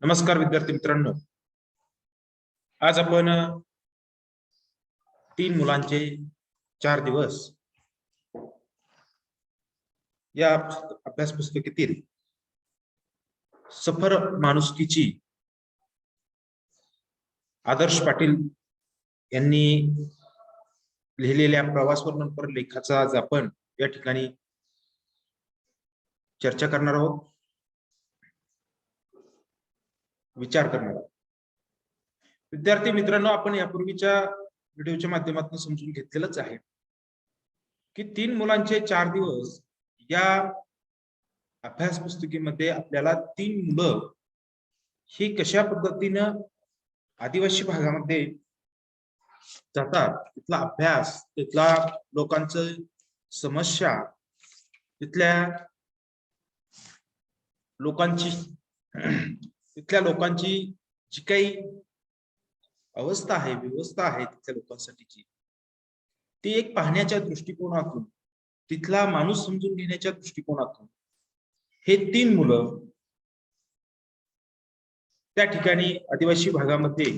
नमस्कार विद्यार्थी मित्रांनो, आज आपण 3 मुलांचे 4 दिवस या अभ्यास पुस्तिकेतील सफर माणुसकीची आदर्श पाटील यांनी लिहिलेल्या प्रवास वर्णनपर लेखाचा आज आपण या ठिकाणी चर्चा करणार आहोत, विचार करणार आहोत। विद्यार्थी मित्रांनो, आपण यापूर्वीच्या व्हिडिओच्या माध्यमातून समजून घेतलेलंच आहे की 3 मुलांचे 4 दिवस या अभ्यास पुस्तिकेमध्ये आपल्याला 3 मुलं ही कशा पद्धतीनं आदिवासी भागामध्ये जातात, तिथला अभ्यास, तिथला लोकांचं समस्या, तिथल्या लोकांची जी काही अवस्था आहे, व्यवस्था आहे तिथल्या लोकांसाठीची, ती एक पाहण्याच्या दृष्टिकोनातून, तिथला माणूस समजून घेण्याच्या दृष्टिकोनातून हे 3 मुलं त्या ठिकाणी आदिवासी भागामध्ये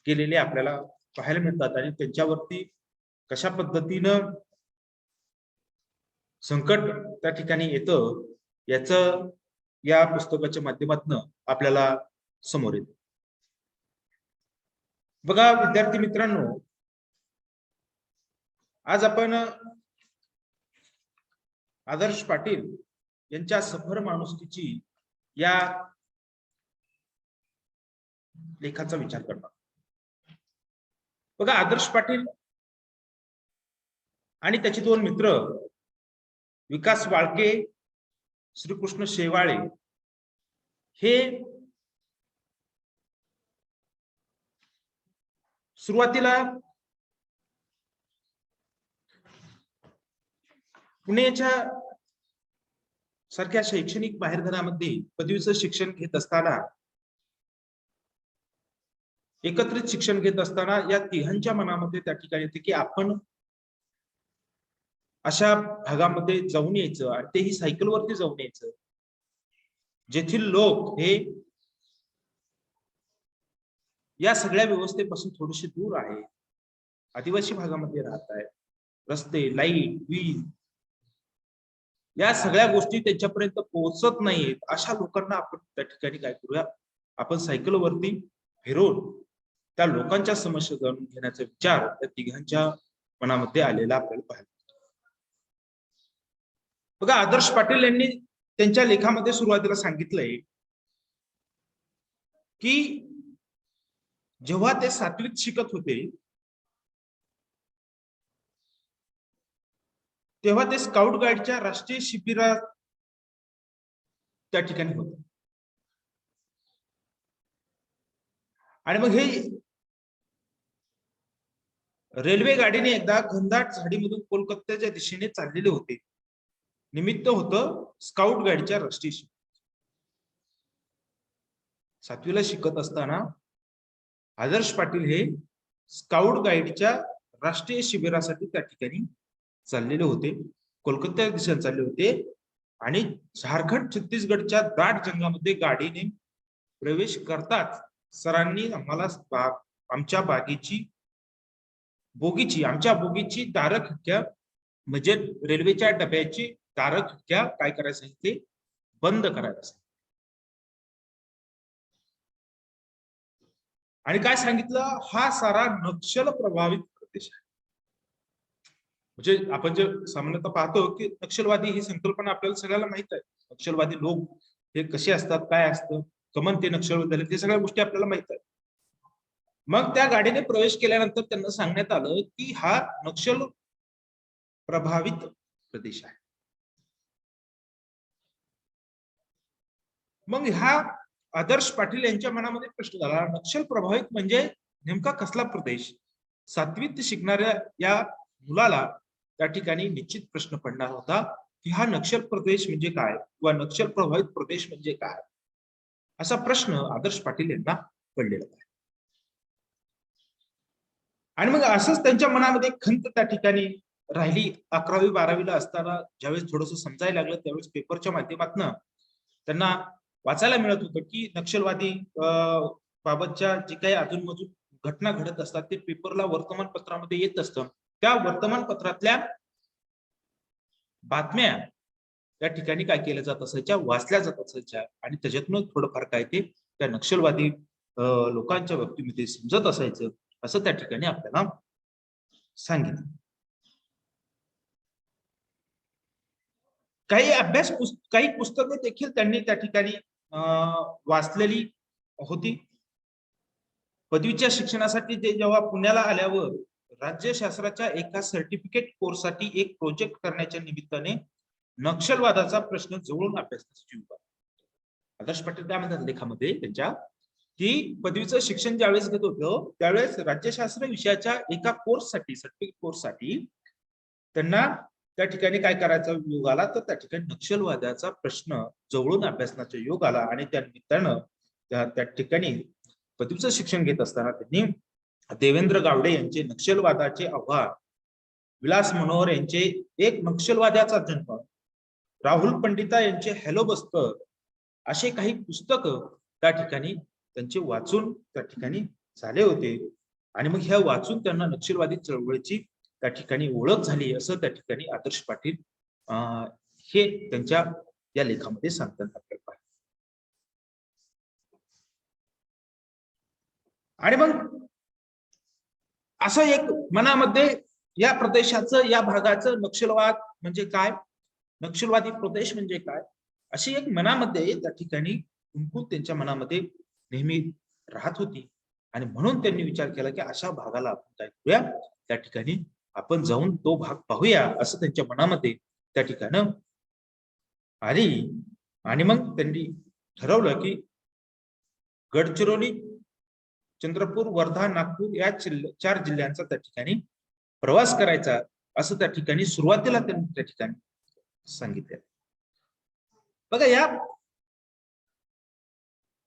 गेलेले आपल्याला पाहायला मिळतात आणि त्यांच्यावरती कशा पद्धतीनं संकट त्या ठिकाणी येतं याचं या पुस्तकाच्या माध्यमातून आपल्याला समोर येतं। बघा विद्यार्थी मित्रांनो, आज आपण आदर्श पाटील यांच्या सफर माणुसकीची या लेखाचा विचार करणार। बघा, आदर्श पाटील आणि त्याचे 2 मित्र विकास वाळके, श्रीकृष्ण शेवाळे हे सुरुवातीला पुण्याच्या सारख्या शैक्षणिक बाहेरघरामध्ये पदवीचं शिक्षण घेत असताना, एकत्रित शिक्षण घेत असताना या तिघांच्या मनामध्ये त्या ठिकाणी येते की आपण अशा भागामध्ये जाऊन यायचं आणि तेही सायकलवरती जाऊन यायचं, जेथील लोक हे या सगळ्या व्यवस्थेपासून थोडेसे दूर आहे, आदिवासी भागामध्ये राहत आहे, रस्ते, लाईट, वीज या सगळ्या गोष्टी त्यांच्यापर्यंत पोहोचत नाहीत, अशा लोकांना आपण त्या ठिकाणी काय करूया, आपण सायकलवरती फिरवून त्या लोकांच्या समस्या जाणून घेण्याचा विचार त्या तिघांच्या मनामध्ये आलेला आपल्याला पाहायला मिळतो। बघा, आदर्श पाटील यांनी त्यांच्या लेखामध्ये सुरुवातीला सांगितलंय की जेव्हा ते 7वीत शिकत होते तेव्हा ते स्काउट गाईडच्या राष्ट्रीय शिबिरात त्या ठिकाणी होते आणि मग हे रेल्वे गाडीने एकदा घनदाट झाडीमधून कोलकात्याच्या दिशेने चाललेले होते। निमित्त होतं स्काउट गाईडच्या राष्ट्रीय शिबिर। 7वीला शिकत असताना आदर्श पाटील हे स्काउट गाईडच्या राष्ट्रीय शिबिरासाठी त्या ठिकाणी चाललेले होते, कोलकाता दिशेने चालले होते आणि झारखंड छत्तीसगडच्या दाट जंगलामध्ये गाडीने प्रवेश करताच सरांनी आम्हाला आमच्या बोगीची दारं खिडक्या, म्हणजे रेल्वेच्या डब्याची दारं खिडक्या काय करायला सांगितले, बंद करायला सांगितले। आणि काय सांगितलं, हा सारा नक्षल प्रभावित प्रदेश आहे। म्हणजे आपण जे सामान्यतः पाहतो की नक्षलवादी ही संकल्पना आपल्याला सगळ्याला माहित आहे, नक्षलवादी लोक हे कसे असतात, काय असतं, कमन ते नक्षलवादी झाले, ते सगळ्या गोष्टी आपल्याला माहित आहेत। मग त्या गाडीने प्रवेश केल्यानंतर त्यांना सांगण्यात आलं की हा नक्षल प्रभावित प्रदेश आहे। मग हा आदर्श पाटील यांच्या मनामध्ये प्रश्न झाला, नक्षल प्रभावित म्हणजे नेमका कसला प्रदेश? 7वीत शिकणाऱ्या या मुलाला त्या ठिकाणी निश्चित प्रश्न पडणार होता की हा नक्षल प्रदेश म्हणजे काय किंवा नक्षल प्रभावित प्रदेश म्हणजे काय, असा प्रश्न आदर्श पाटील यांना पडलेला आहे। आणि मग असंच त्यांच्या मनामध्ये खंत त्या ठिकाणी राहिली। 11वी 12वीला असताना ज्यावेळेस थोडंसं समजायला लागलं त्यावेळेस पेपरच्या माध्यमातून त्यांना वाचायला मिळत होतं की नक्षलवादी बाबतच्या जे काही अधूनमधून घटना घडत असतात ते पेपरला वर्तमानपत्रामध्ये येत असतं. त्या वर्तमानपत्रातल्या बातम्या त्या ठिकाणी काय केल्या जात असायच्या, वाचल्या जात असायच्या आणि त्याच्यातून थोडंफार काय ते त्या नक्षलवादी लोकांच्या बाबतीमध्ये समजत असायचं असं त्या ठिकाणी आपल्याला सांगितलं. काही पुस्तकं देखील त्यांनी त्या ठिकाणी वाचलेली होती. पदवीच्या शिक्षणासाठी ते जेव्हा पुण्याला आल्यावर राज्यशास्त्राच्या एका सर्टिफिकेट कोर्ससाठी एक प्रोजेक्ट करण्याच्या निमित्ताने नक्षलवादाचा प्रश्न जवळून अभ्यासण्याची युक्ती. आदर्श पाटील काय म्हणतात लेखामध्ये त्यांच्या की पदवीचं शिक्षण ज्यावेळेस घेत होतं त्यावेळेस राज्यशास्त्र विषयाच्या एका कोर्ससाठी सर्टिफिकेट कोर्ससाठी त्यांना त्या ठिकाणी काय करायचा योग आला तर त्या ठिकाणी नक्षलवादाचा प्रश्न जवळून अभ्यासण्याचा योग आला आणि त्या निमित्तानं त्या ठिकाणी पदवीचं शिक्षण घेत असताना त्यांनी देवेंद्र गावडे यांचे नक्षलवादाचे आव्हान, विलास मनोहर यांचे एक नक्षलवाद्याचा जन्म, राहुल पंडिता यांचे हॅलो बस्तर असे काही पुस्तक त्या ठिकाणी त्यांचे वाचून त्या ठिकाणी झाले होते आणि मग ह्या वाचून त्यांना नक्षलवादी चळवळीची त्या ठिकाणी ओळख झाली असं त्या ठिकाणी आदर्श पाटील हे त्यांच्या या लेखामध्ये सांगतात आपल्याला. आणि मग असं एक मनामध्ये या प्रदेशाचं या भागाचं नक्षलवाद म्हणजे काय, नक्षलवादी प्रदेश म्हणजे काय अशी एक मनामध्ये त्या ठिकाणी कुंकू त्यांच्या मनामध्ये नेहमी राहत होती आणि म्हणून त्यांनी विचार केला की अशा भागाला आपण काय करूया त्या ठिकाणी आपण जाऊन तो भाग पाहूया असं त्यांच्या मनामध्ये त्या ठिकाणी आली. आणि मग त्यांनी ठरवलं की गडचिरोली, चंद्रपूर, वर्धा, नागपूर या 4 जिल्ह्यांचा त्या ठिकाणी प्रवास करायचा असं त्या ठिकाणी सुरुवातीला त्यांनी त्या ठिकाणी सांगितलं. बघा या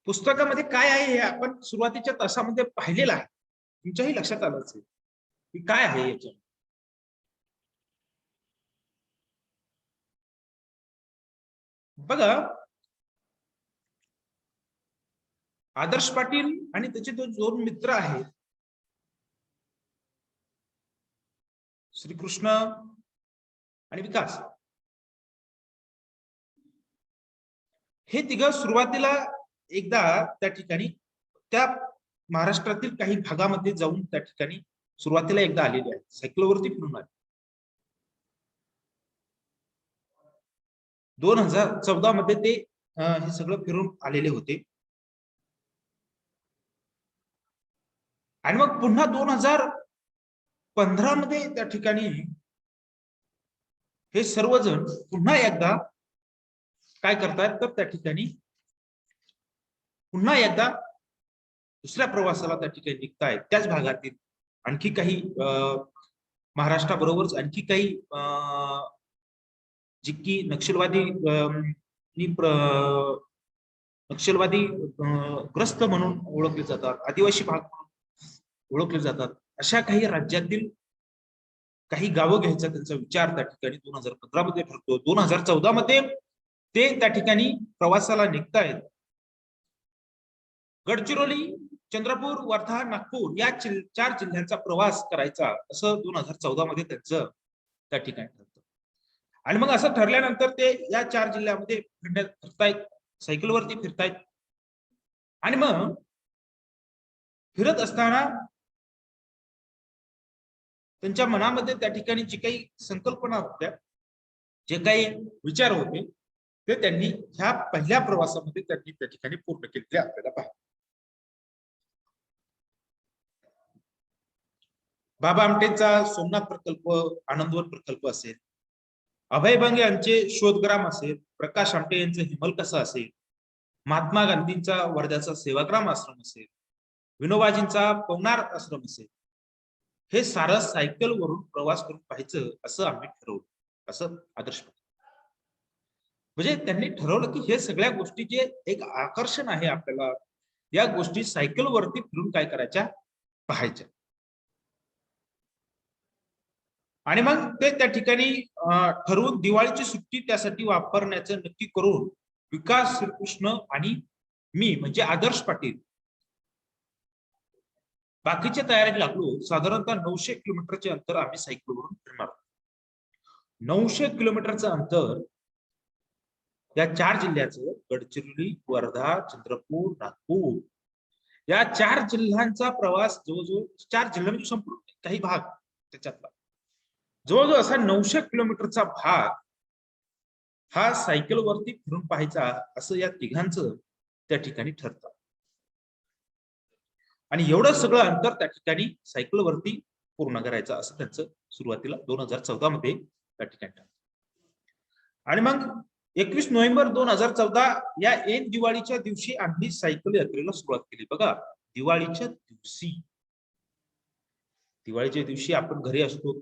पुस्तकामध्ये काय आहे हे आपण सुरुवातीच्या तासामध्ये पाहिलेलं आहे, तुमच्याही लक्षात आलं असेल की काय आहे याच्या. बघा आदर्श पाटील आणि त्याचे 2 मित्र आहेत, श्रीकृष्ण आणि विकास, हे तिघं सुरुवातीला एकदा त्या ठिकाणी त्या महाराष्ट्रातील काही भागामध्ये जाऊन त्या ठिकाणी सुरुवातीला एकदा आलेले आहेत, सायकलवरती फिरून आले. 2014 मध्ये ते हे सगळं फिरून आलेले होते आणि मग पुन्हा 2015 मध्ये त्या ठिकाणी हे सर्वजण पुन्हा एकदा काय करतात तर त्या ठिकाणी पुन्हा एकदा दुसऱ्या प्रवासाला त्या ठिकाणी निघतायत. त्याच भागातील आणखी काही महाराष्ट्राबरोबरच आणखी काही जी की नक्षलवादी ग्रस्त म्हणून ओळखले जातात, आदिवासी भाग म्हणून ओळखले जातात, अशा काही राज्यातील काही गावं घ्यायचा त्यांचा विचार त्या ठिकाणी 2015 मध्ये ठरतो. 2014 मध्ये ते त्या ठिकाणी प्रवासाला निघतायत. गडचिरोली, चंद्रपूर, वर्धा, नागपूर या 4 जिल्ह्यांचा प्रवास करायचा असं 2014 मध्ये त्यांचं त्या ठिकाणी ठरतं. आणि मग असं ठरल्यानंतर ते या 4 जिल्ह्यामध्ये फिरतायत, सायकलवरती फिरतायत आणि मग फिरत असताना त्यांच्या मनामध्ये त्या ठिकाणी जी काही संकल्पना होत्या, जे काही विचार होते ते त्यांनी ह्या पहिल्या प्रवासामध्ये त्यांनी त्या ठिकाणी पूर्ण केलेले आपल्याला पाहिजे. बाबा आमटेंचा सोमनाथ प्रकल्प, आनंदवन प्रकल्प असेल, अभय बंग यांचे शोधग्राम असेल, प्रकाश आमटे यांचं हिमलकसा असेल, महात्मा गांधींचा वर्ध्याचा सेवाग्राम आश्रम असेल, विनोबाजींचा पवनार आश्रम असेल, हे सारं सायकलवरून प्रवास करून पाहायचं असं आम्ही ठरवलं, असं आदर्श. म्हणजे त्यांनी ठरवलं की हे सगळ्या गोष्टी जे एक आकर्षण आहे आपल्याला, या गोष्टी सायकलवरती फिरून काय करायच्या पाहायच्या. आणि मग ते त्या ठिकाणी ठरवून दिवाळीची सुट्टी त्यासाठी वापरण्याचं नक्की करून विकास श्रीकृष्ण आणि मी म्हणजे आदर्श पाटील बाकीच्या तयारीला लागलो. साधारणतः 900 किलोमीटरचे अंतर आम्ही सायकलवरून फिरणार. 900 किलोमीटरचं अंतर या 4 जिल्ह्याचं गडचिरोली, वर्धा, चंद्रपूर, नागपूर या 4 जिल्ह्यांचा प्रवास जवळजवळ 4 जिल्ह्यांमध्ये संपूर्ण काही भाग त्याच्यातला जवळजवळ असा 900 किलोमीटरचा भाग हा सायकलवरती फिरून पाहायचा असं या तिघांचं त्या ठिकाणी ठरतं. आणि एवढं सगळं अंतर त्या ठिकाणी सायकलवरती पूर्ण करायचं असं त्यांचं सुरुवातीला 2014 मध्ये त्या ठिकाणी ठरतं. आणि मग 21 नोव्हेंबर 2014 या ऐन दिवाळीच्या दिवशी आम्ही सायकल यात्रेला सुरुवात केली. बघा, दिवाळीच्या दिवशी आपण घरी असतो,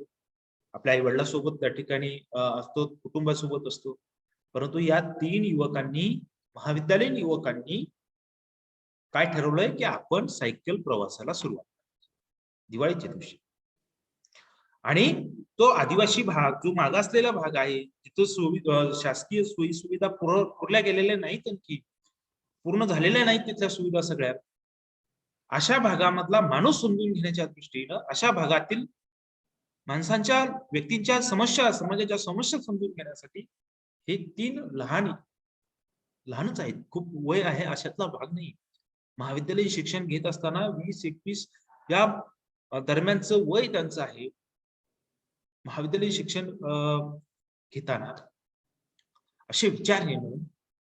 आपल्या आई वडिलांसोबत त्या ठिकाणी असतो, कुटुंबासोबत असतो. परंतु या 3 युवकांनी, महाविद्यालयीन युवकांनी काय ठरवलंय की आपण सायकल प्रवासाला सुरुवात करायची दिवाळीच्या दिवशी. आणि तो आदिवासी भाग जो मागासलेला भाग आहे, तिथं शासकीय सोयी सुविधा पुरल्या गेलेल्या नाहीत, आणखी पूर्ण झालेल्या नाहीत तिथल्या सुविधा सगळ्या. अशा भागामधला माणूस समजून घेण्याच्या दृष्टीनं अशा भागातील माणसांच्या, व्यक्तींच्या समस्या, समाजाच्या समस्या समजून घेण्यासाठी हे 3 लहानच आहेत, खूप वय आहे अशातला भाग नाही. महाविद्यालयीन शिक्षण घेत असताना 20-21 या दरम्यानचं वय त्यांचं आहे. महाविद्यालयीन शिक्षण घेताना असे विचार येणं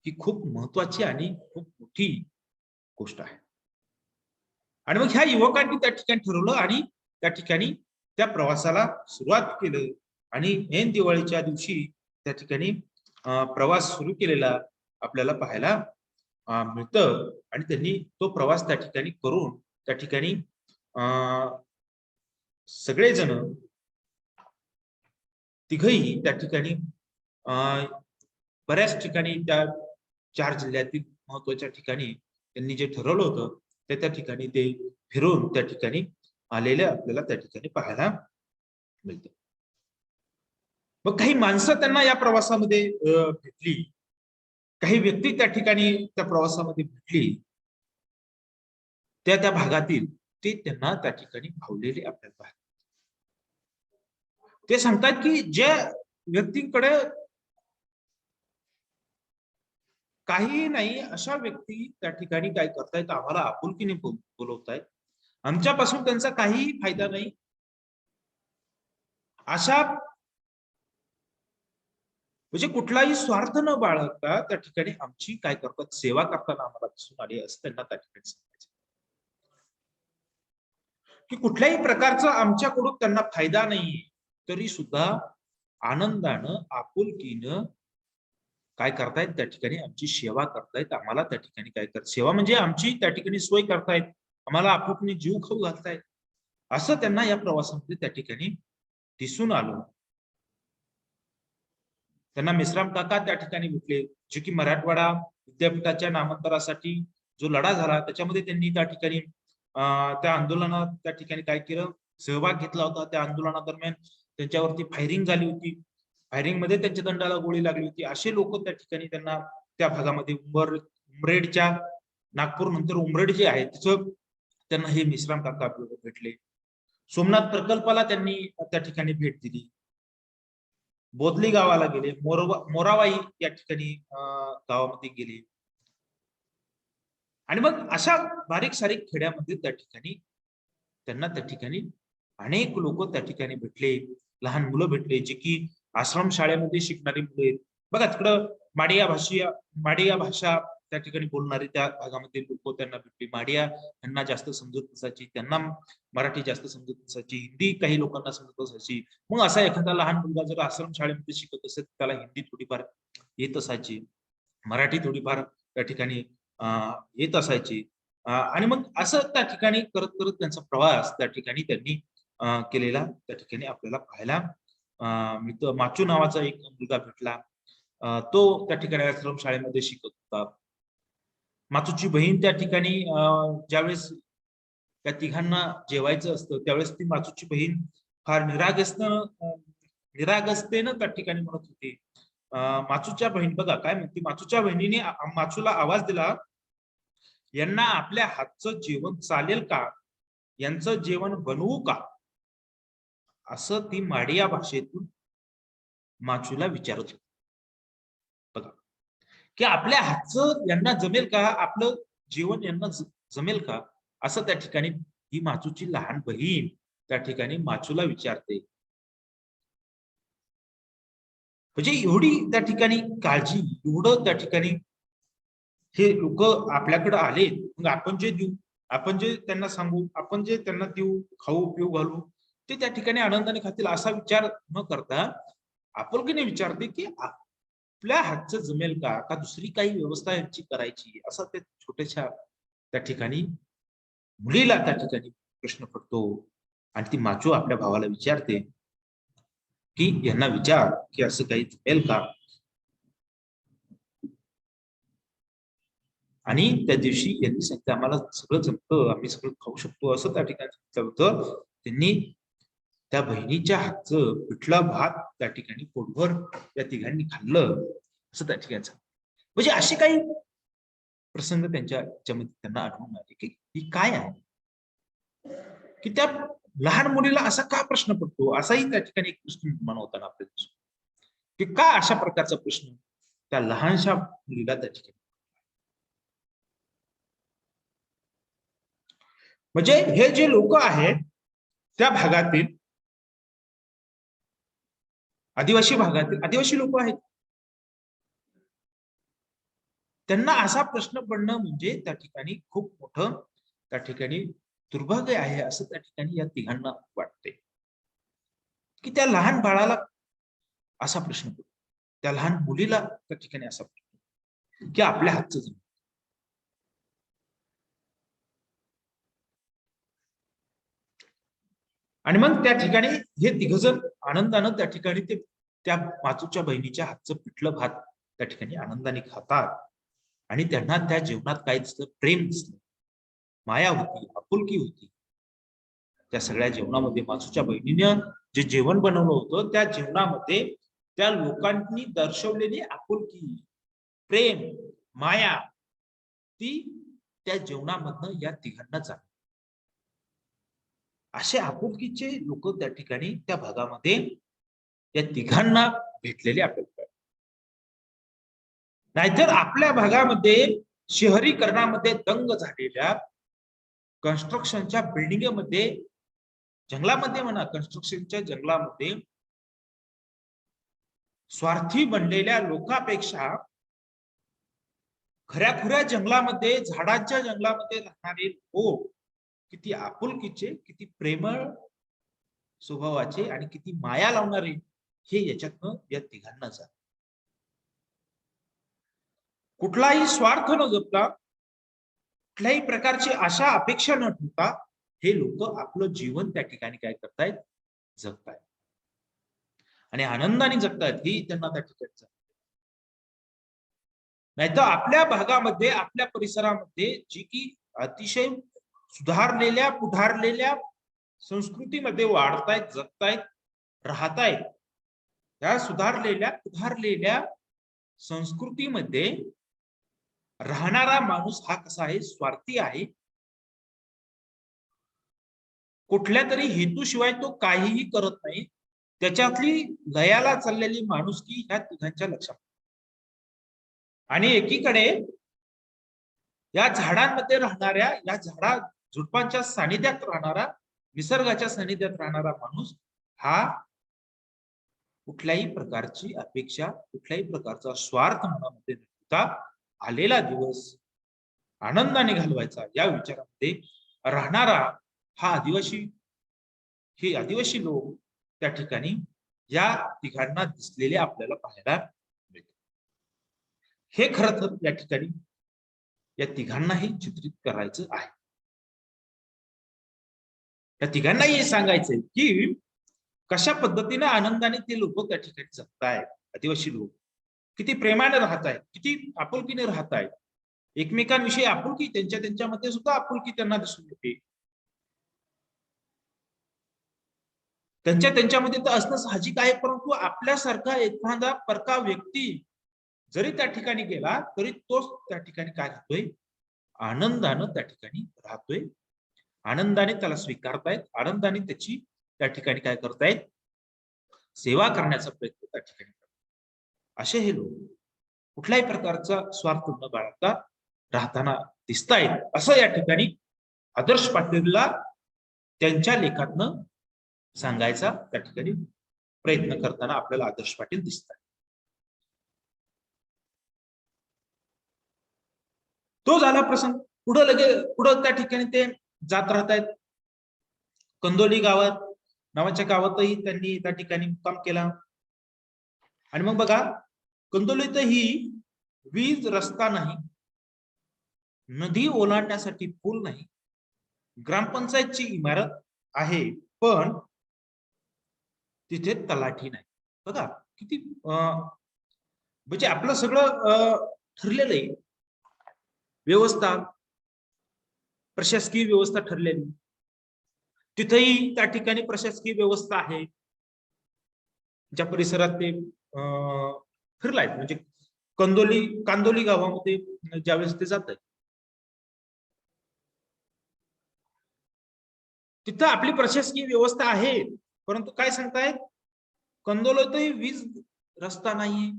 ही खूप महत्वाची आणि खूप मोठी गोष्ट आहे. आणि मग ह्या युवकांनी त्या ठिकाणी ठरवलं आणि त्या ठिकाणी त्या प्रवासाला सुरुवात केलं. आणि ऐन दिवाळीच्या दिवशी त्या ठिकाणी प्रवास सुरू केलेला आपल्याला पाहायला मिळतं. आणि त्यांनी तो प्रवास त्या ठिकाणी करून त्या ठिकाणी सगळेजण तिघही त्या ठिकाणी बऱ्याच ठिकाणी त्या 4 जिल्ह्यातील महत्वाच्या ठिकाणी त्यांनी जे ठरवलं होतं त्या ठिकाणी ते फिरून त्या ठिकाणी आलेले आपल्याला त्या ठिकाणी पाहायला मिळतं. मग काही माणसं त्यांना या प्रवासामध्ये भेटली, काही व्यक्ती त्या ठिकाणी त्या प्रवासामध्ये भेटली, त्या भागातील ते त्यांना त्या ठिकाणी भावलेले आपल्याला पाहतात. ते सांगतात की ज्या व्यक्तींकडे काही नाही अशा व्यक्ती त्या ठिकाणी काय करतायत, आम्हाला आपुलकीने बोलवतायत, आमच्यापासून त्यांचा काहीही फायदा नाही. अशा म्हणजे कुठलाही स्वार्थ न बाळगता त्या ठिकाणी आमची काय करतात, सेवा करताना आम्हाला दिसून आली असं त्यांना त्या ठिकाणी सांगायचं की कुठल्याही प्रकारचा आमच्याकडून त्यांना फायदा नाही, तरी सुद्धा आनंदानं, आपुलकीनं काय करतायत त्या ठिकाणी आमची सेवा करतायत. आम्हाला त्या ठिकाणी काय करत, सेवा म्हणजे आमची त्या ठिकाणी सोय करतायत, आम्हाला आपुलकीने जीव खाऊ घालतायत असं त्यांना या प्रवासामध्ये त्या ठिकाणी दिसून आलं. त्यांना मेश्राम काका त्या ठिकाणी भेटले, जे की मराठवाडा विद्यापीठाच्या नामांतरासाठी जो लढा झाला त्याच्यामध्ये त्यांनी त्या ठिकाणी त्या आंदोलनात त्या ठिकाणी काय केलं, सहभाग घेतला होता. त्या आंदोलनादरम्यान त्यांच्यावरती फायरिंग झाली होती, फायरिंग मध्ये त्यांच्या दंडाला गोळी लागली होती. असे लोक त्या ठिकाणी त्यांना त्या भागामध्ये उमरेडच्या, नागपूर नंतर उमरेड जे आहे तिथं त्यांना हे मेश्राम काका भेटले. सोमनाथ प्रकल्पाला त्यांनी त्या ठिकाणी भेट दिली, बोधली गावाला गेले, मोरावाई या ठिकाणी गावामध्ये गेले. आणि मग अशा बारीक सारीक खेड्यामध्ये त्या ठिकाणी त्यांना त्या ठिकाणी अनेक लोक त्या ठिकाणी भेटले, लहान मुलं भेटले, जे की आश्रम शाळेमध्ये शिकणारी मुले. बघा तिकडं माडिया भाषा त्या ठिकाणी बोलणारी त्या भागामध्ये लोक त्यांना भेटली. माडिया यांना जास्त समजत नसायची, त्यांना मराठी जास्त समजत नसायची, हिंदी काही लोकांना समजत असायची. मग असा एखादा लहान मुलगा जर आश्रम शाळेमध्ये शिकत असेल त्याला हिंदी थोडीफार येत असायची, मराठी थोडीफार त्या ठिकाणी येत असायची. आणि मग असं त्या ठिकाणी करत करत त्यांचा प्रवास त्या ठिकाणी त्यांनी केलेला त्या ठिकाणी आपल्याला पाहायला मिळतं. माचू नावाचा एक मुलगा भेटला, तो त्या ठिकाणी आश्रम शाळेमध्ये शिकत होता. माचूची बहीण त्या ठिकाणी ज्यावेळेस त्या तिघांना जेवायचं असतं त्यावेळेस ती माचूची बहीण फार निरागसतेनं त्या ठिकाणी म्हणत होती, माचूच्या बहीण बघा काय म्हणते, माचूच्या बहिणीने माचूला आवाज दिला, यांना आपल्या हातचं जेवण चालेल का, यांचं जेवण बनवू का, असं ती माडिया भाषेतून माचूला विचारत होती. बघा की आपल्या हातचं यांना जमेल का, आपलं जेवण यांना जमेल का, असं त्या ठिकाणी ही माचूची लहान बहीण त्या ठिकाणी माचूला विचारते. म्हणजे एवढी त्या ठिकाणी काळजी, एवढं त्या ठिकाणी हे लोक आपल्याकडे आले, मग आपण जे देऊ, आपण जे त्यांना सांगू, आपण जे त्यांना देऊ, खाऊ पिऊ घालू, ते त्या ठिकाणी आनंदाने खातील असा विचार न करता आपुलकीने विचारते की आपल्या हातचं जमेल का, का दुसरी काही व्यवस्था यांची करायची, असा त्या छोट्याशा त्या ठिकाणी मुलीला त्या ठिकाणी प्रश्न पडतो. आणि ती माचू आपल्या भावाला विचारते की यांना विचार की असं काही जमेल का. आणि त्या दिवशी यांनी सांगितलं आम्हाला सगळं जमतं, आम्ही सगळं खाऊ शकतो, असं त्या ठिकाणी सांगितलं होतं. त्यांनी त्या बहिणीच्या हातचं पिठलं भात त्या ठिकाणी पोटभर त्या तिघांनी खाल्लं, असं त्या ठिकाणी सांगितलं. म्हणजे असे काही प्रसंग त्यांच्या ह्याच्यामध्ये त्यांना आढळून आले की ही काय आहे, की त्या लहान मुलीला असा का प्रश्न पडतो, असाही त्या ठिकाणी एक प्रश्न निर्माण होताना आपल्याला, की का अशा प्रकारचा प्रश्न त्या लहानशा मुलीला त्या ठिकाणी. म्हणजे हे जे लोक आहेत त्या भागातील आदिवासी भागातील आदिवासी लोक आहेत, त्यांना असा प्रश्न पडणं म्हणजे त्या ठिकाणी खूप मोठं त्या ठिकाणी दुर्भाग्य आहे, असं त्या ठिकाणी या तिघांना वाटते. की त्या लहान बाळाला असा प्रश्न पडतो, त्या लहान मुलीला त्या ठिकाणी असा प्रश्न की आपल्या हातचं जमलं. आणि मग त्या ठिकाणी हे तिघजण आनंदानं त्या ठिकाणी ते त्या माचूच्या बहिणीच्या हातचं पिठलं भात त्या ठिकाणी आनंदाने खातात. आणि त्यांना त्या जेवणात काय दिसलं, प्रेम दिसलं, माया होती, आपुलकी होती. त्या सगळ्या जेवणामध्ये माचूच्या बहिणीनं जे जेवण बनवलं होतं त्या जेवणामध्ये त्या लोकांनी दर्शवलेली आपुलकी, प्रेम, माया, ती त्या जेवणामधनं या तिघांना जाणवली. असे आपुलकीचे लोक त्या ठिकाणी त्या भागामध्ये या तिघांना भेटलेले आपल्याला. नाहीतर आपल्या भागामध्ये शहरीकरणामध्ये दंग झालेल्या कन्स्ट्रक्शनच्या बिल्डिंगमध्ये, जंगलामध्ये म्हणा, कन्स्ट्रक्शनच्या जंगलामध्ये स्वार्थी बनलेल्या लोकांपेक्षा खऱ्याखुऱ्या जंगलामध्ये, झाडांच्या जंगलामध्ये राहणारे लोक किती आपुलकीचे, किती प्रेमळ स्वभावाचे आणि किती माया लावणारे, हे याच्यातनं या तिघांना जात. कुठलाही स्वार्थ न जपता, कुठल्याही प्रकारची आशा अपेक्षा न ठेवता हे लोक आपलं जीवन त्या ठिकाणी काय करतायत, जगतायत आणि आनंदाने जगतायत, ही त्यांना त्या ठिकाणी. नाहीतर आपल्या भागामध्ये, आपल्या परिसरामध्ये जी की अतिशय सुधारलेल्या, पुढारलेल्या संस्कृतीमध्ये वाढतायत, जगतायत, राहतायत, त्या सुधारलेल्या, सुधारलेल्या संस्कृतीमध्ये राहणारा माणूस हा कसा आहे, स्वार्थी आहे. कुठल्या तरी हेतूशिवाय तो काहीही करत नाही. त्याच्यातली लयाला चाललेली माणुसकी ह्या तिघांच्या लक्षात. आणि एकीकडे या झाडांमध्ये राहणाऱ्या, या झाडा झुडपांच्या सानिध्यात राहणारा, निसर्गाच्या सानिध्यात राहणारा माणूस हा कुठल्याही प्रकारची अपेक्षा, कुठल्याही प्रकारचा स्वार्थ मनामध्ये न ठेवता आलेला दिवस आनंदाने घालवायचा या विचारामध्ये राहणारा हा आदिवासी, हे आदिवासी लोक त्या ठिकाणी या तिघांना दिसलेले आपल्याला पाहायला मिळते. हे खरं तर या ठिकाणी या तिघांनाही चित्रित करायचं आहे. या तिघांनाही हे सांगायचंय की कशा पद्धतीने आनंदाने ते लोक त्या ठिकाणी जगतायत, आदिवासी लोक किती प्रेमाने राहत आहेत, किती आपुलकीने राहत आहेत, एकमेकांविषयी आपुलकी, त्यांच्या त्यांच्यामध्ये सुद्धा आपुलकी त्यांना दिसून येते. त्यांच्यामध्ये तर असणं साहजिक आहे, परंतु आपल्यासारखा एखादा परका व्यक्ती जरी त्या ठिकाणी गेला तरी तोच त्या ठिकाणी काय राहतोय, आनंदानं त्या ठिकाणी राहतोय, आनंदाने त्याला स्वीकारतायत, आनंदाने त्याची त्या ठिकाणी काय करतायत, सेवा करण्याचा प्रयत्न त्या ठिकाणी करतात. असे हे लोक कुठल्याही प्रकारचा स्वार्थ न बाळगता राहताना दिसतायत, असं या ठिकाणी आदर्श पाटीलला त्यांच्या लेखातनं सांगायचा त्या ठिकाणी प्रयत्न करताना आपल्याला आदर्श पाटील दिसतात. तो झाला प्रसंग. पुढं त्या ठिकाणी ते जात राहतायत. कंदोली गावात नावाच्या गावातही त्यांनी त्या ठिकाणी मुक्काम केला. आणि मग बघा, कंदोलीतही वीज रस्ता नाही, नदी ओलांडण्यासाठी पूल नाही, ग्रामपंचायतची इमारत आहे पण तिथे तलाठी नाही. बघा किती म्हणजे आपलं सगळं ठरलेलं आहे, व्यवस्था, प्रशासकीय व्यवस्था ठरलेली. तिथेही त्या ठिकाणी प्रशासकीय व्यवस्था आहे. ज्या परिसरात ते फिरलायत, म्हणजे कांदोली गावामध्ये ज्यावेळेस ते जात आहे, तिथं आपली प्रशासकीय व्यवस्था आहे, परंतु काय सांगतायत, कंदोलीतही वीज रस्ता नाहीये,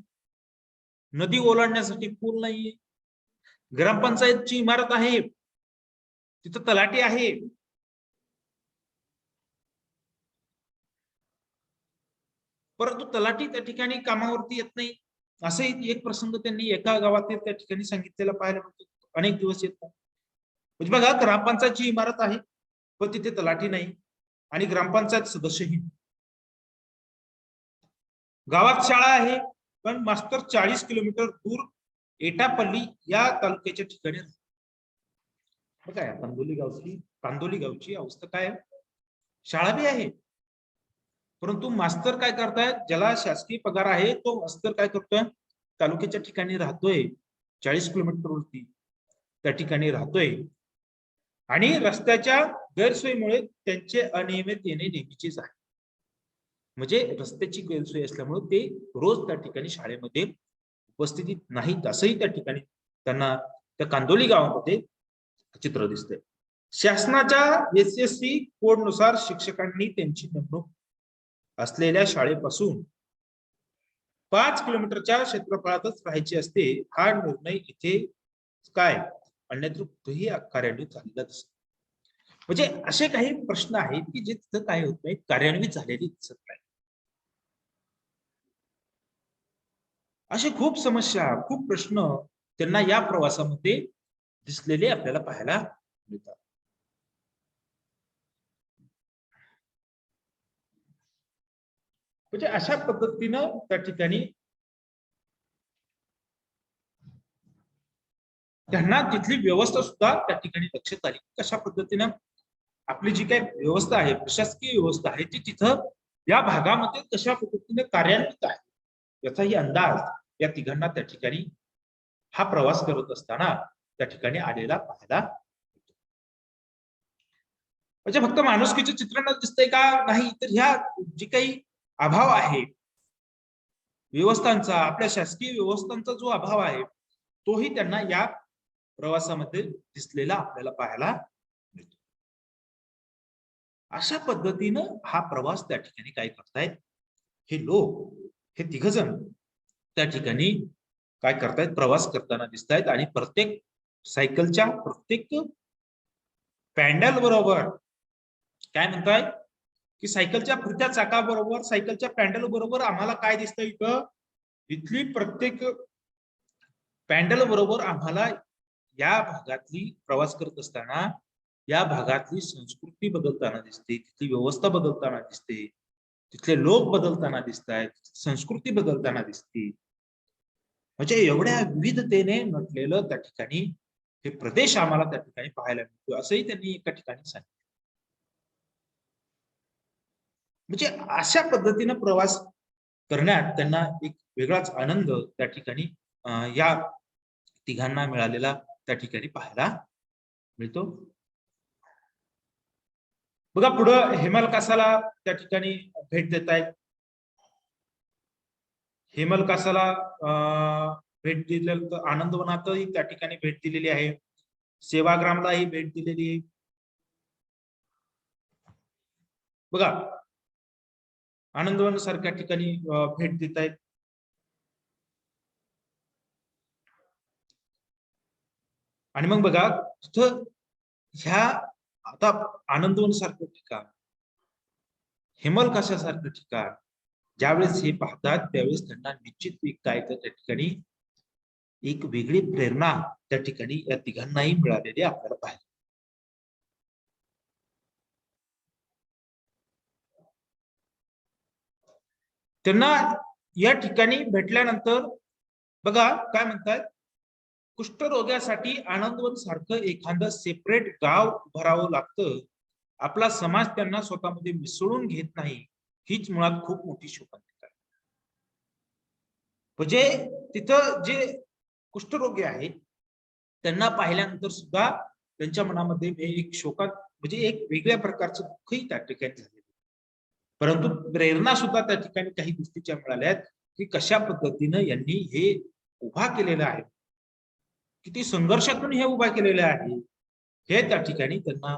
नदी ओलांडण्यासाठी पूल नाहीये, ग्रामपंचायतची इमारत आहे, तिथं तलाठी आहे, परंतु तलाठी त्या ठिकाणी कामावरती येत नाही. असंही एक प्रसंग त्यांनी एका गावात त्या ठिकाणी सांगितलेला पाहायला मिळतो. अनेक दिवस येत नाही. म्हणजे बघा, ग्रामपंचायतची इमारत आहे पण तिथे तलाठी नाही आणि ग्रामपंचायत सदस्यही. गावात शाळा आहे पण मास्तर 40 किलोमीटर दूर एटापल्ली या तालुक्याच्या ठिकाणी. बघा कांदोली गावची अवस्था काय आहे. शाळा बी आहे परंतु मास्तर काय करतायत, ज्याला शासकीय पगार आहे तो मास्तर काय करतोय, तालुक्याच्या ठिकाणी राहतोय, 40 किलोमीटर वरती त्या ठिकाणी राहतोय आणि रस्त्याच्या गैरसोयीमुळे त्यांचे अनियमित येणे नेहमीचेच आहे. म्हणजे रस्त्याची गैरसोय असल्यामुळे ते रोज त्या ठिकाणी शाळेमध्ये उपस्थितीत नाहीत, असंही त्या ठिकाणी त्यांना त्या कांदोली गावामध्ये चित्र दिसते. शासनाच्या SSC कोडनुसार शिक्षकांनी त्यांची नेमणूक असलेल्या शाळेपासून 5 किलोमीटरच्या क्षेत्रफळातच राहायची असते. हा निर्णय इथे काय अन्यत्र कुठेही कार्यान्वित झालेला दिसत. म्हणजे असे काही प्रश्न आहेत की जे तिथं काय होत नाही, कार्यान्वित झालेली दिसत नाही. असे खूप समस्या, खूप प्रश्न त्यांना या प्रवासामध्ये दिसलेले आपल्याला पाहायला मिळतात. म्हणजे अशा पद्धतीनं त्या ठिकाणी त्यांना तिथली व्यवस्था सुद्धा त्या ठिकाणी लक्षात आली. कशा पद्धतीनं आपली जी काही व्यवस्था आहे, प्रशासकीय व्यवस्था आहे, ती तिथं या भागामध्ये कशा पद्धतीने कार्यान्वित आहे याचाही अंदाज या तिघांना त्या ठिकाणी हा प्रवास करत असताना त्या ठिकाणी आलेला पाहायला. म्हणजे फक्त माणुसकीचे चित्रण दिसतंय का, नाही तर ह्या जी काही अभाव आहे व्यवस्थांचा, आपल्या शासकीय व्यवस्थांचा जो अभाव आहे तोही त्यांना या प्रवासामध्ये दिसलेला आपल्याला पाहायला मिळतो. अशा पद्धतीनं हा प्रवास त्या ठिकाणी काय करतायत हे लोक, हे तिघ जण त्या ठिकाणी काय करतायत, प्रवास करताना दिसतायत. आणि प्रत्येक सायकलच्या प्रत्येक पॅन्डल बरोबर काय म्हणताय की सायकलच्या फिरत्या चाकाबरोबर, सायकलच्या पॅन्डल बरोबर आम्हाला काय दिसतं, इथं इथली प्रत्येक पॅन्डल बरोबर आम्हाला या भागातली प्रवास करत असताना या भागातली संस्कृती बदलताना दिसते, तिथली व्यवस्था बदलताना दिसते, तिथले लोक बदलताना दिसत आहेत, संस्कृती बदलताना दिसते. म्हणजे एवढ्या विविधतेने नटलेलं त्या ठिकाणी हे प्रदेश आम्हाला त्या ठिकाणी पाहायला मिळतो, असंही त्यांनी एका ठिकाणी सांगितलं. म्हणजे अशा पद्धतीनं प्रवास करण्यात त्यांना एक वेगळाच आनंद त्या ठिकाणी या तिघांना मिळालेला त्या ठिकाणी पाहायला मिळतो. बघा पुढं हेमलकासाला त्या ठिकाणी भेट देत आहेत. हेमलकासाला भेट दिल्यानंतर आनंदवनातही त्या ठिकाणी भेट दिलेली आहे. सेवाग्रामलाही भेट दिलेली आहे. बघा आनंदवन सारख्या ठिकाणी भेट देत आहेत. आणि मग बघा तिथं ह्या आता आनंदवन सारखं ठिकाण, हेमलकासासारखं ठिकाण ज्यावेळेस हे पाहतात त्यावेळेस त्यांना निश्चित काय त्या ठिकाणी एक वेगळी प्रेरणा त्या ठिकाणी या तिघांनाही मिळालेली आपल्याला पाहिजे. त्यांना या ठिकाणी भेटल्यानंतर बघा काय म्हणतात, कुष्ठरोग्यासाठी आनंदवन सारखं एखादं सेपरेट गाव उभारावं लागतं. आपला समाज त्यांना स्वतःमध्ये मिसळून घेत नाही, हीच मुळात खूप मोठी शोकांतिका आहे. म्हणजे तिथं जे कुष्ठरोगी आहेत त्यांना पाहिल्यानंतर सुद्धा त्यांच्या मनामध्ये एक शोकात म्हणजे एक वेगळ्या प्रकारचं दुःखही त्या ठिकाणी झालेलं. परंतु प्रेरणा सुद्धा त्या ठिकाणी काही गोष्टीच्या मिळाल्यात की कशा पद्धतीनं यांनी हे उभा केलेलं आहे, किती संघर्षातून हे उभा केलेलं आहे हे त्या ठिकाणी त्यांना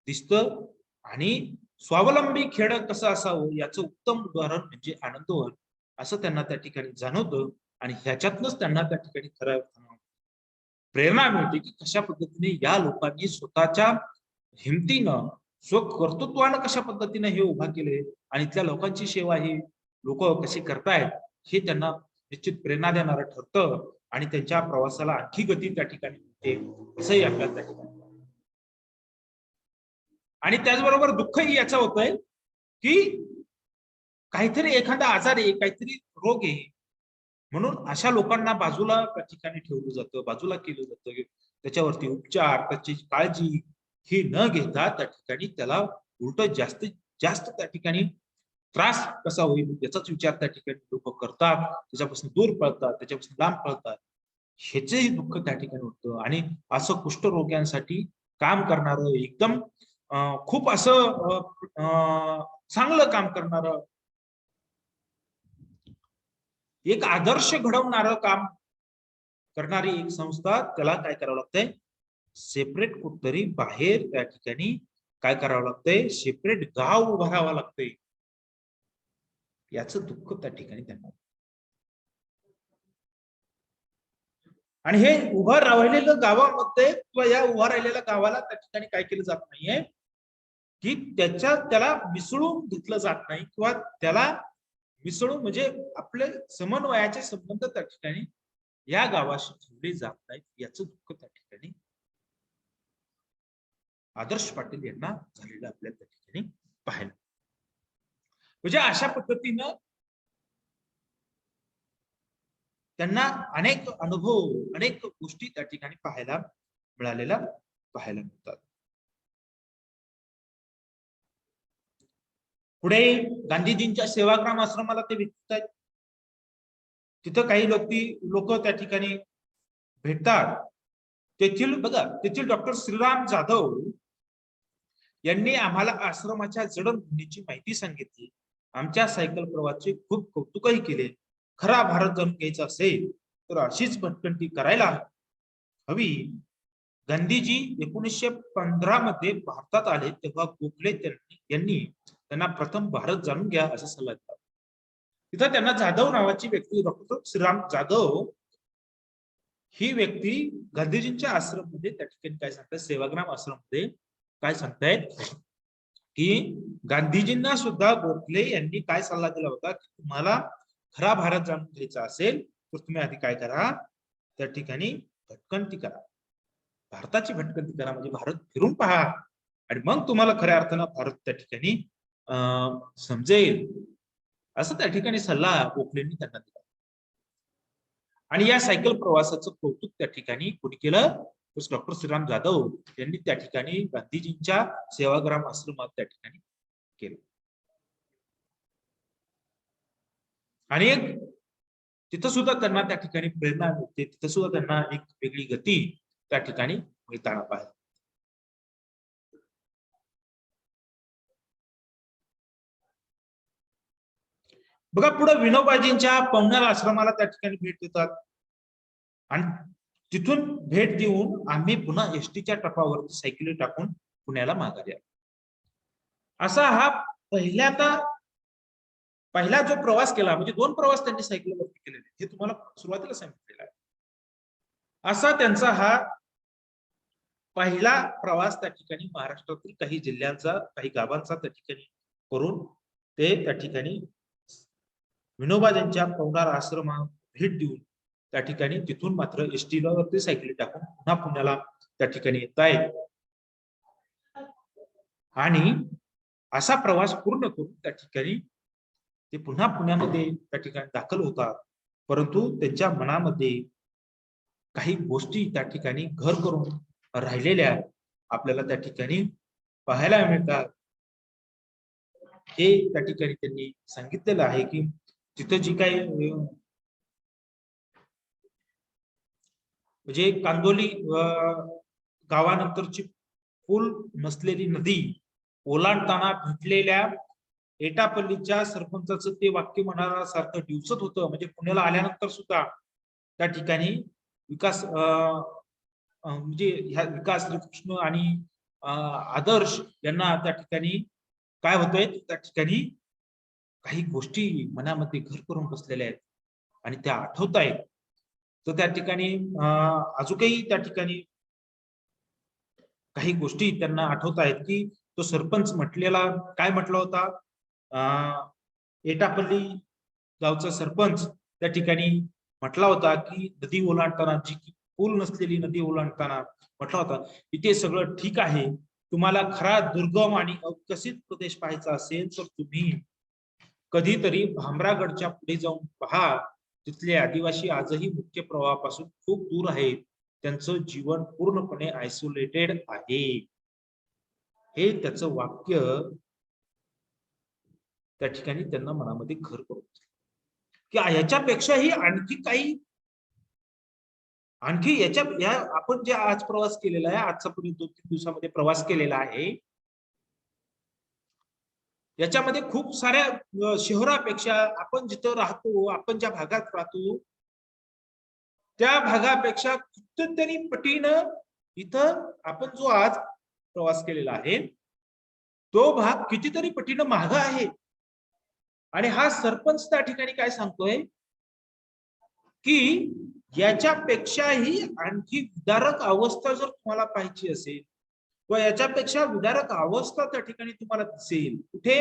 दिसतं. आणि स्वावलंबी खेड कसं असावं याचं उत्तम उदाहरण म्हणजे आनंदवन असं त्यांना त्या ठिकाणी जाणवतं. आणि ह्याच्यातनच त्यांना त्या ठिकाणी खरं प्रेरणा मिळते की कशा पद्धतीने या लोकांनी स्वतःच्या हिमतीनं स्वकर्तृत्वानं कशा पद्धतीने हे उभा केले आणि त्या लोकांची सेवा ही लोक कशी करतायत हे त्यांना निश्चित प्रेरणा देणारं ठरतं. आणि त्यांच्या प्रवासाला आणखी गती त्या ठिकाणी मिळते असंही आपल्याला त्या ठिकाणी. आणि त्याचबरोबर दुःखही याचं होतंय की काहीतरी एखादा आजार आहे, काहीतरी रोग आहे म्हणून अशा लोकांना बाजूला त्या ठिकाणी ठेवलं जातं, बाजूला केलं जातं. त्याच्यावरती उपचार, त्याची काळजी ही न घेता त्या ठिकाणी त्याला उलट जास्तीत जास्त त्या ठिकाणी त्रास कसा होईल याचाच विचार त्या ठिकाणी लोक करतात, त्याच्यापासून दूर पळतात, त्याच्यापासून लांब पळतात. ह्याचंही दुःख त्या ठिकाणी होतं. आणि असं कुष्ठरोग्यांसाठी काम करणारं एकदम खूप असं चांगलं काम करणारं एक आदर्श घडवणारं काम करणारी एक संस्था, त्याला काय करावं लागतंय, सेपरेट कुठतरी बाहेर त्या ठिकाणी काय करावं लागतंय, सेपरेट गाव उभारावं लागतंय. याचं दुःख त्या ठिकाणी त्यांना. आणि हे उभं राहिलेलं गावामध्ये किंवा या उभा राहिलेल्या गावाला त्या ठिकाणी काय केलं जात नाहीये की त्याला मिसळून घेतलं जात नाही किंवा त्याला मिसळून म्हणजे आपले समन्वयाचे संबंध त्या ठिकाणी या गावाशी जोडले जात नाहीत. याचं दुःख त्या ठिकाणी आदर्श पाटील यांना झालेलं आपल्याला त्या ठिकाणी पाहायला. म्हणजे अशा पद्धतीनं त्यांना अनेक अनुभव, अनेक गोष्टी त्या ठिकाणी पाहायला मिळतात. पुढे गांधीजींच्या सेवाग्राम आश्रमाला ते भेटत आहेत. तिथं काही लोक त्या ठिकाणी भेटतात. तेथील डॉक्टर श्रीराम जाधव यांनी आम्हाला आश्रमाच्या जडणघडणीची माहिती सांगितली. आमच्या सायकल प्रवासाचे खूप कौतुकही केले. खरा भारत जाणून घ्यायचा असेल तर अशीच भटकंती करायला हवी. गांधीजी 1915 मध्ये भारतात आले तेव्हा गोखले यांनी त्यांना प्रथम भारत जाणून घ्या असा सल्ला दिला. तिथं त्यांना जाधव नावाची व्यक्ती, डॉक्टर श्रीराम जाधव ही व्यक्ती गांधीजींच्या आश्रम मध्ये त्या ठिकाणी काय सांगतात, सेवाग्राम आश्रम मध्ये काय सांगतायत की गांधीजींना सुद्धा गोखले यांनी काय सल्ला दिला होता की तुम्हाला खरा भारत जाणून घ्यायचा असेल तर तुम्ही आधी काय करा, त्या ठिकाणी भटकंती करा, भारताची भटकंती करा, म्हणजे भारत फिरून पहा आणि मग तुम्हाला खऱ्या अर्थानं भारत त्या ठिकाणी समजेल असं त्या ठिकाणी सल्ला गोखलेंनी त्यांना दिला. आणि या सायकल प्रवासाचं कौतुक त्या ठिकाणी कोणी केलं, डॉक्टर श्रीराम जाधव यांनी त्या ठिकाणी गांधीजींच्या सेवाग्राम आश्रमात त्या ठिकाणी केलं. आणि तिथं सुद्धा त्यांना त्या ठिकाणी प्रेरणा मिळते, तिथं सुद्धा त्यांना एक वेगळी गती त्या ठिकाणी मिळताना पाहिजे. बघा पुढे विनोबाजींच्या पवनार आश्रमाला त्या ठिकाणी भेट देतात आणि तिथून भेट देऊन आम्ही पुन्हा एसटीच्या टपावरती सायकली टाकून पुण्याला माघारी आलो. असा हा पहिला जो प्रवास केला, म्हणजे 2 प्रवास त्यांनी सायकलवरती केलेले, हे तुम्हाला सुरुवातीला सांगितलेलं आहे. असा त्यांचा हा पहिला प्रवास त्या ठिकाणी महाराष्ट्रातील काही जिल्ह्यांचा, काही गावांचा त्या ठिकाणी करून ते त्या ठिकाणी विनोबाजींच्या पवनार आश्रमात भेट देऊन त्या ठिकाणी तिथून मात्र एसटीला वरती सायकली टाकून पुन्हा पुण्याला त्या ठिकाणी येत आहेत. आणि असा प्रवास पूर्ण करून त्या ठिकाणी ते पुन्हा पुण्यामध्ये त्या ठिकाणी दाखल होतात. परंतु त्यांच्या मनामध्ये काही गोष्टी त्या ठिकाणी घर करून राहिलेल्या आपल्याला त्या ठिकाणी पाहायला मिळतात. हे त्या ठिकाणी त्यांनी सांगितलेलं आहे की तिथं जी काही म्हणजे कांदोली गावानंतरची पूल नसलेली नदी ओलांडताना भेटलेल्या एटापल्लीच्या सरपंचाचं ते वाक्य म्हणाल्यासारखं दिवसत होतं. म्हणजे पुण्याला आल्यानंतर सुद्धा त्या ठिकाणी विकास म्हणजे ह्या विकास श्रीकृष्ण आणि आदर्श यांना त्या ठिकाणी काय होतंय, त्या ठिकाणी काही गोष्टी मनामध्ये घर करून बसलेल्या आहेत आणि त्या आठवत आहेत. तर त्या ठिकाणी अजूनही त्या ठिकाणी काही गोष्टी त्यांना आठवत आहेत की तो सरपंच म्हटलेला काय म्हटला होता, एटापल्ली गावचा सरपंच त्या ठिकाणी म्हटला होता की नदी ओलांडताना, जी पूल नसलेली नदी ओलांडताना म्हटला होता, इथे सगळं ठीक आहे, तुम्हाला खरा दुर्गम आणि अविकसित प्रदेश पाहायचा असेल तर तुम्ही कधीतरी भामरागडच्या पुढे जाऊन पहा. तिथले आदिवासी आजही मुख्य प्रवाहापासून खूप दूर आहेत. त्यांचं जीवन पूर्णपणे आयसोलेटेड आहे. हे त्याचं वाक्य त्या ठिकाणी त्यांना मनामध्ये घर करून की याच्यापेक्षाही आणखी या आपण जे आज प्रवास केलेला आहे, आजचा पूर्वी 2-3 दिवसामध्ये प्रवास केलेला आहे, याच्यामध्ये खूप साऱ्या शहरापेक्षा आपण जिथं राहतो, आपण ज्या भागात राहतो त्या भागापेक्षा कितीतरी पटीनं इथं आपण जो आज प्रवास केलेला आहे तो भाग कितीतरी पटीनं महाग आहे. आणि हा सरपंच त्या ठिकाणी काय सांगतोय की याच्यापेक्षाही आणखी विदारक अवस्था जर तुम्हाला पाहिजे असेल किंवा याच्यापेक्षा विदारक अवस्था त्या ठिकाणी तुम्हाला दिसेल कुठे,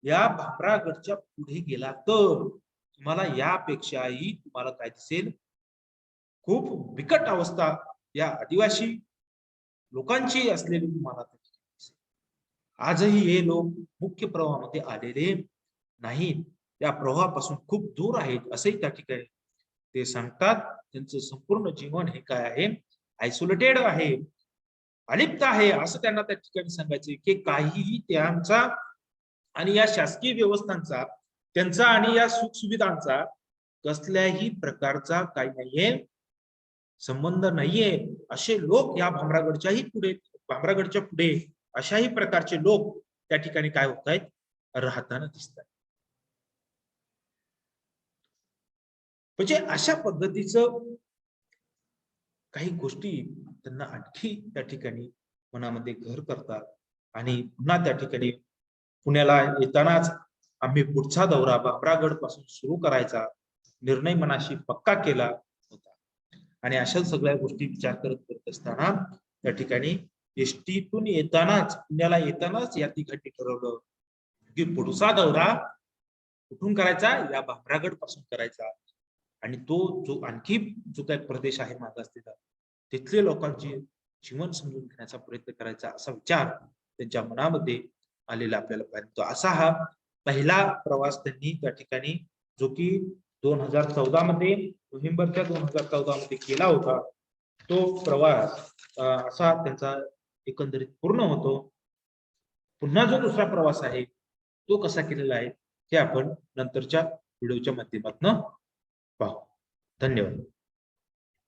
या भामरागडच्या पुढे गेला तर तुम्हाला यापेक्षाही तुम्हाला काय दिसेल, खूप बिकट अवस्था या आदिवासी लोकांची असलेली तुम्हाला दिसेल. आजही हे लोक मुख्य प्रवाहामध्ये आलेले नाहीत, त्या प्रवाहापासून खूप दूर आहेत असंही त्या ठिकाणी ते सांगतात. त्यांचं संपूर्ण जीवन हे काय आहे, आयसोलेटेड आहे, अलिप्त आहे असं त्यांना त्या ठिकाणी सांगायचे की काहीही त्यांचा आणि या शासकीय व्यवस्थांचा, त्यांचा आणि या सुखसुविधांचा कसल्याही प्रकारचा काही नाहीये, संबंध नाहीये. असे लोक या भामरागडच्या पुढे अशाही प्रकारचे लोक त्या ठिकाणी काय होत आहेत, राहताना दिसतात. म्हणजे अशा पद्धतीचं काही गोष्टी त्यांना आणखी त्या ठिकाणी मनामध्ये घर करतात. आणि पुन्हा त्या ठिकाणी पुण्याला येतानाच आम्ही पुढचा दौरा भामरागड पासून सुरू करायचा निर्णय मनाशी पक्का केला होता. आणि अशा सगळ्या गोष्टी विचार करत असताना त्या ठिकाणी एसटीतून येतानाच, पुण्याला येतानाच या ठिकाणी ठरवलं की पुढचा दौरा कुठून करायचा, या भामरागड पासून करायचा. आणि तो जो आणखी जो काही प्रदेश आहे मागासलेला, तिथले लोकांचे जीवन समजून घेण्याचा प्रयत्न करायचा असा विचार त्यांच्या मनामध्ये आलेला आपल्याला पाहिजे. असा हा पहिला प्रवास त्यांनी त्या ठिकाणी, जो की 2014 मध्ये, नोव्हेंबरच्या 2014 मध्ये केला होता, तो प्रवास असा त्यांचा एकंदरीत पूर्ण होतो. पुन्हा जो दुसरा प्रवास आहे तो कसा केलेला आहे हे आपण नंतरच्या व्हिडिओच्या माध्यमातून पाहू. धन्यवाद.